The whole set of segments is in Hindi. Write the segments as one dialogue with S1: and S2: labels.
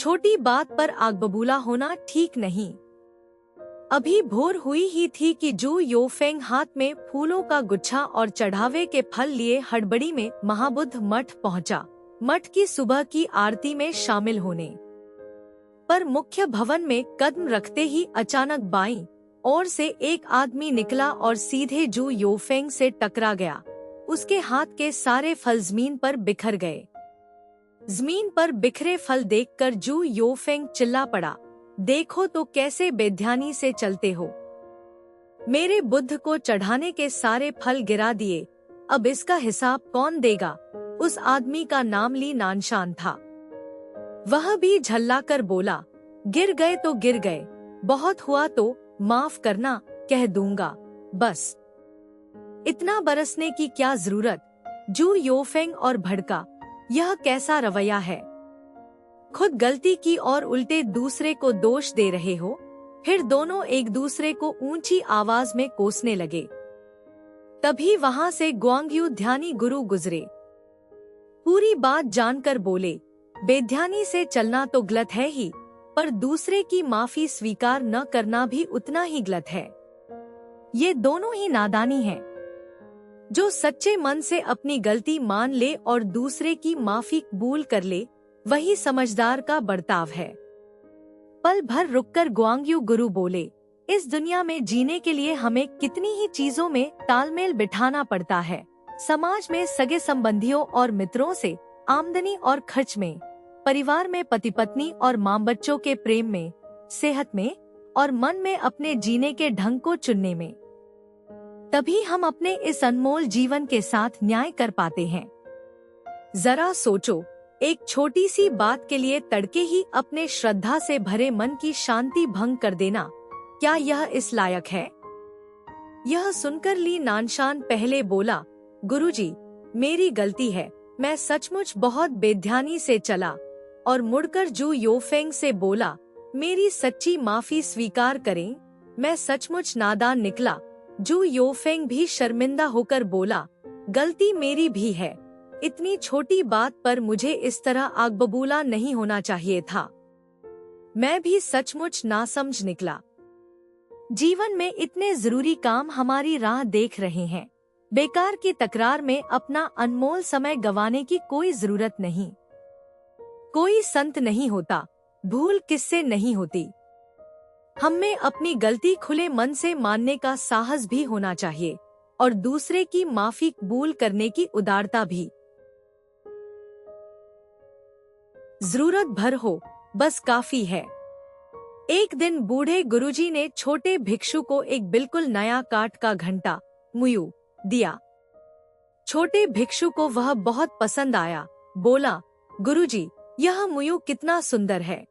S1: छोटी बात पर आग बबूला होना ठीक नहीं। अभी भोर हुई ही थी कि जू योफेंग हाथ में फूलों का गुच्छा और चढ़ावे के फल लिए हड़बड़ी में महाबुद्ध मठ पहुंचा, मठ की सुबह की आरती में शामिल होने। पर मुख्य भवन में कदम रखते ही अचानक बाईं ओर से एक आदमी निकला और सीधे जू योफेंग से टकरा गया। उसके हाथ के सारे फल जमीन पर बिखर गए। जमीन पर बिखरे फल देखकर जू योफेंग चिल्ला पड़ा, देखो तो कैसे बेध्यानी से चलते हो। मेरे बुद्ध को चढ़ाने के सारे फल गिरा दिए, अब इसका हिसाब कौन देगा। उस आदमी का नाम ली नानशान था। वह भी झल्लाकर बोला, गिर गए तो गिर गए, बहुत हुआ तो माफ करना, कह दूंगा, बस इतना बरसने की क्या जरूरत। जू योफेंग और भड़का, यह कैसा रवैया है। खुद गलती की और उल्टे दूसरे को दोष दे रहे हो। फिर दोनों एक दूसरे को ऊंची आवाज में कोसने लगे। तभी वहां से ग्वांग्यू ध्यानी गुरु गुजरे। पूरी बात जानकर बोले, बेध्यानी से चलना तो गलत है ही, पर दूसरे की माफी स्वीकार न करना भी उतना ही गलत है। ये दोनों ही नादानी हैं। जो सच्चे मन से अपनी गलती मान ले और दूसरे की माफी कबूल कर ले, वही समझदार का बर्ताव है। पल भर रुककर ग्वांग्यू गुरु बोले, इस दुनिया में जीने के लिए हमें कितनी ही चीजों में तालमेल बिठाना पड़ता है। समाज में सगे संबंधियों और मित्रों से, आमदनी और खर्च में, परिवार में पति पत्नी और माँ बच्चों के प्रेम में, सेहत में और मन में अपने जीने के ढंग को चुनने में। तभी हम अपने इस अनमोल जीवन के साथ न्याय कर पाते हैं। जरा सोचो, एक छोटी सी बात के लिए तड़के ही अपने श्रद्धा से भरे मन की शांति भंग कर देना, क्या यह इस लायक है। यह सुनकर ली नानशान पहले बोला, गुरुजी, मेरी गलती है, मैं सचमुच बहुत बेध्यानी से चला। और मुड़कर जू योफेंग से बोला, मेरी सच्ची माफी स्वीकार करें, मैं सचमुच नादान निकला। जू योफेंग भी शर्मिंदा होकर बोला, गलती मेरी भी है, इतनी छोटी बात पर मुझे इस तरह आग बबूला नहीं होना चाहिए था। मैं भी सचमुच नासमझ निकला। जीवन में इतने जरूरी काम हमारी राह देख रहे हैं, बेकार की तकरार में अपना अनमोल समय गंवाने की कोई जरूरत नहीं। कोई संत नहीं होता, भूल किससे नहीं होती। हम में अपनी गलती खुले मन से मानने का साहस भी होना चाहिए और दूसरे की माफी कबूल करने की उदारता भी। जरूरत भर हो, बस काफी है। एक दिन बूढ़े गुरुजी ने छोटे भिक्षु को एक बिल्कुल नया काठ का घंटा मुयू दिया। छोटे भिक्षु को वह बहुत पसंद आया। बोला, गुरुजी, यह मुयू कितना सुंदर है,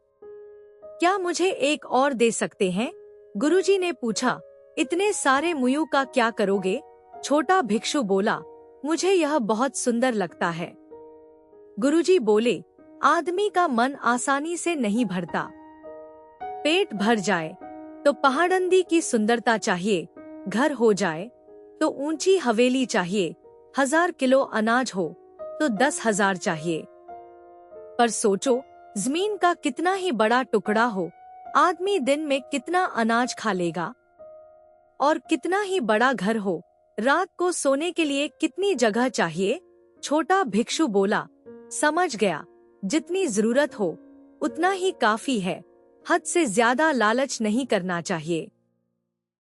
S1: क्या मुझे एक और दे सकते हैं। गुरुजी ने पूछा, इतने सारे मुयू का क्या करोगे। छोटा भिक्षु बोला, मुझे यह बहुत सुंदर लगता है। गुरुजी बोले, आदमी का मन आसानी से नहीं भरता। पेट भर जाए तो पहाड़ंदी की सुंदरता चाहिए, घर हो जाए तो ऊंची हवेली चाहिए, 1000 किलो अनाज हो तो 10,000 चाहिए। पर सोचो, जमीन का कितना ही बड़ा टुकड़ा हो, आदमी दिन में कितना अनाज खा लेगा। और कितना ही बड़ा घर हो, रात को सोने के लिए कितनी जगह चाहिए। छोटा भिक्षु बोला, समझ गया, जितनी जरूरत हो उतना ही काफी है, हद से ज्यादा लालच नहीं करना चाहिए।